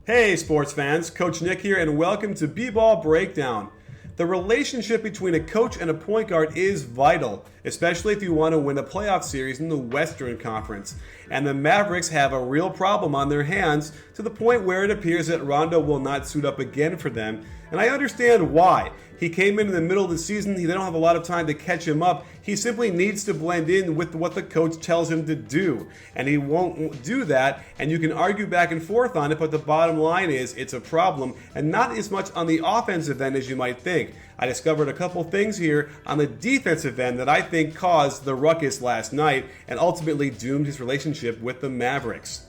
Hey sports fans, Coach Nick here and welcome to BBallBreakdown. The relationship between a coach and a point guard is vital, especially if you want to win a playoff series in the Western Conference. And the Mavericks have a real problem on their hands to the point where it appears that Rondo will not suit up again for them. And I understand why. He came in the middle of the season, they don't have a lot of time to catch him up. He simply needs to blend in with what the coach tells him to do. And he won't do that, and you can argue back and forth on it, but the bottom line is it's a problem, and not as much on the offensive end as you might think. I discovered a couple things here on the defensive end that I think caused the ruckus last night and ultimately doomed his relationship with the Mavericks.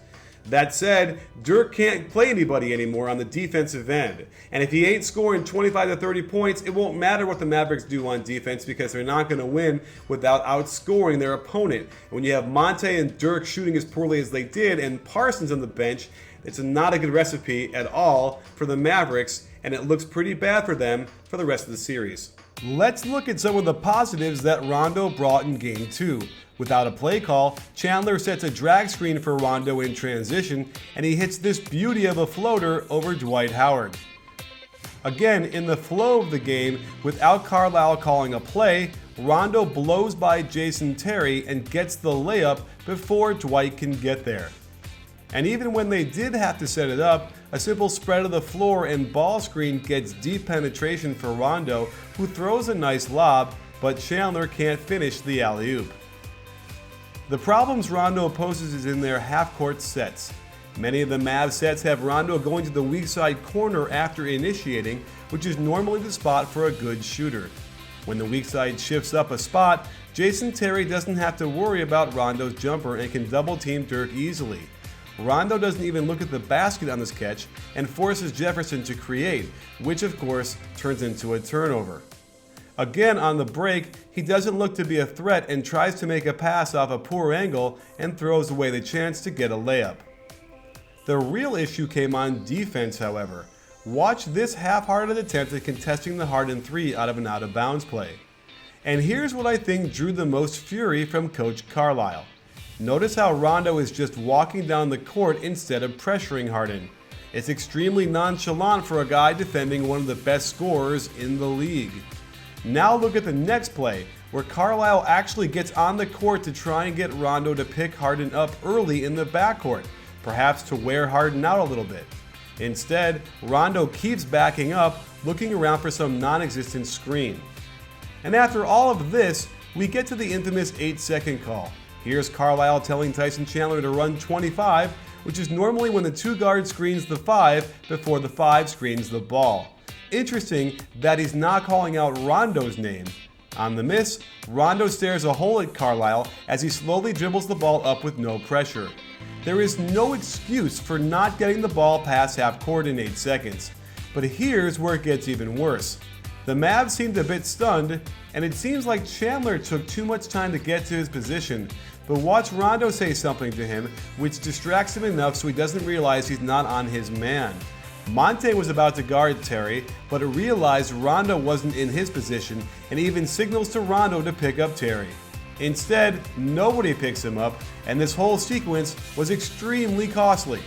That said, Dirk can't play anybody anymore on the defensive end. And if he ain't scoring 25 to 30 points, it won't matter what the Mavericks do on defense because they're not going to win without outscoring their opponent. When you have Monte and Dirk shooting as poorly as they did and Parsons on the bench, it's not a good recipe at all for the Mavericks, and it looks pretty bad for them for the rest of the series. Let's look at some of the positives that Rondo brought in Game 2. Without a play call, Chandler sets a drag screen for Rondo in transition, and he hits this beauty of a floater over Dwight Howard. Again, in the flow of the game, without Carlisle calling a play, Rondo blows by Jason Terry and gets the layup before Dwight can get there. And even when they did have to set it up, a simple spread of the floor and ball screen gets deep penetration for Rondo, who throws a nice lob, but Chandler can't finish the alley-oop. The problems Rondo poses is in their half-court sets. Many of the Mavs sets have Rondo going to the weak side corner after initiating, which is normally the spot for a good shooter. When the weak side shifts up a spot, Jason Terry doesn't have to worry about Rondo's jumper and can double-team Dirk easily. Rondo doesn't even look at the basket on this catch and forces Jefferson to create, which of course turns into a turnover. Again on the break, he doesn't look to be a threat and tries to make a pass off a poor angle and throws away the chance to get a layup. The real issue came on defense, however. Watch this half-hearted attempt at contesting the Harden 3 out of an out-of-bounds play. And here's what I think drew the most fury from Coach Carlisle. Notice how Rondo is just walking down the court instead of pressuring Harden. It's extremely nonchalant for a guy defending one of the best scorers in the league. Now look at the next play, where Carlisle actually gets on the court to try and get Rondo to pick Harden up early in the backcourt, perhaps to wear Harden out a little bit. Instead, Rondo keeps backing up, looking around for some non-existent screen. And after all of this, we get to the infamous 8-second call. Here's Carlisle telling Tyson Chandler to run 25, which is normally when the 2 guard screens the 5 before the 5 screens the ball. Interesting that he's not calling out Rondo's name. On the miss, Rondo stares a hole at Carlisle as he slowly dribbles the ball up with no pressure. There is no excuse for not getting the ball past half court in 8 seconds. But here's where it gets even worse. The Mavs seemed a bit stunned, and it seems like Chandler took too much time to get to his position. But watch Rondo say something to him, which distracts him enough so he doesn't realize he's not on his man. Monte was about to guard Terry, but realized Rondo wasn't in his position and even signals to Rondo to pick up Terry. Instead, nobody picks him up, and this whole sequence was extremely costly.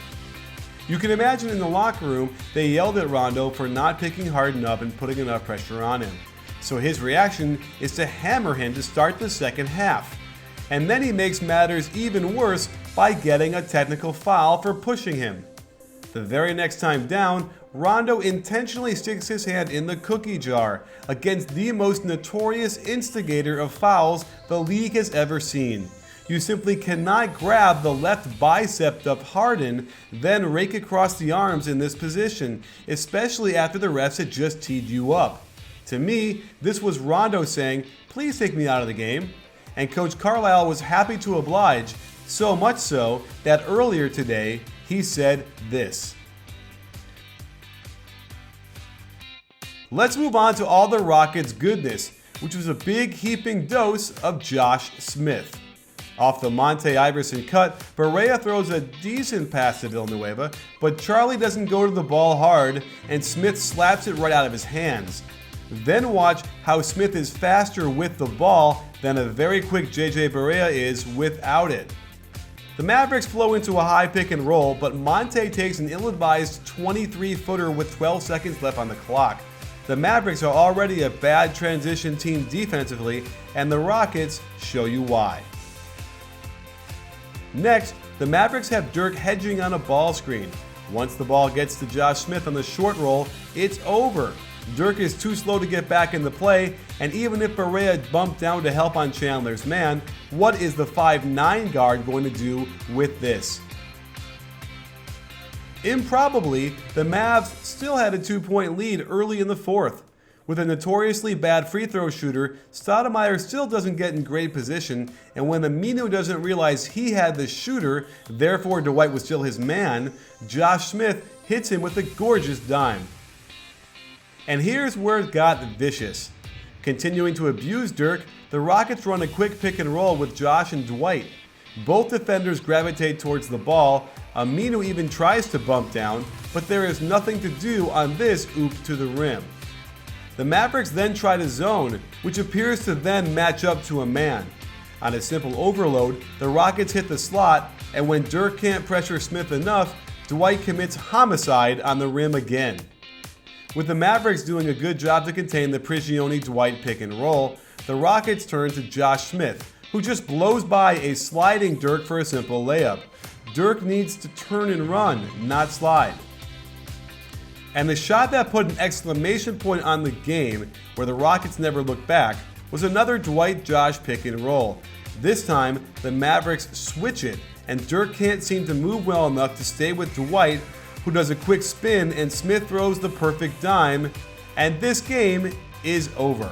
You can imagine in the locker room, they yelled at Rondo for not picking Harden up and putting enough pressure on him. So his reaction is to hammer him to start the second half. And then he makes matters even worse by getting a technical foul for pushing him. The very next time down, Rondo intentionally sticks his hand in the cookie jar against the most notorious instigator of fouls the league has ever seen. You simply cannot grab the left bicep of Harden, then rake across the arms in this position, especially after the refs had just teed you up. To me, this was Rondo saying, "Please take me out of the game." And Coach Carlisle was happy to oblige, so much so that earlier today, he said this. Let's move on to all the Rockets' goodness, which was a big heaping dose of Josh Smith. Off the Monte Iverson cut, Barea throws a decent pass to Villanueva, but Charlie doesn't go to the ball hard, and Smith slaps it right out of his hands. Then watch how Smith is faster with the ball than a very quick JJ Barea is without it. The Mavericks flow into a high pick and roll, but Monte takes an ill-advised 23-footer with 12 seconds left on the clock. The Mavericks are already a bad transition team defensively, and the Rockets show you why. Next, the Mavericks have Dirk hedging on a ball screen. Once the ball gets to Josh Smith on the short roll, it's over. Dirk is too slow to get back in the play, and even if Barea bumped down to help on Chandler's man, what is the 5'9" guard going to do with this? Improbably, the Mavs still had a 2-point lead early in the fourth. With a notoriously bad free throw shooter, Stoudemire still doesn't get in great position, and when Aminu doesn't realize he had the shooter, therefore Dwight was still his man, Josh Smith hits him with a gorgeous dime. And here's where it got vicious. Continuing to abuse Dirk, the Rockets run a quick pick and roll with Josh and Dwight. Both defenders gravitate towards the ball. Aminu even tries to bump down, but there is nothing to do on this oop to the rim. The Mavericks then try to zone, which appears to then match up to a man. On a simple overload, the Rockets hit the slot, and when Dirk can't pressure Smith enough, Dwight commits homicide on the rim again. With the Mavericks doing a good job to contain the Prigioni-Dwight pick and roll, the Rockets turn to Josh Smith, who just blows by a sliding Dirk for a simple layup. Dirk needs to turn and run, not slide. And the shot that put an exclamation point on the game, where the Rockets never looked back, was another Dwight-Josh pick and roll. This time, the Mavericks switch it, and Dirk can't seem to move well enough to stay with Dwight, who does a quick spin, and Smith throws the perfect dime, and this game is over.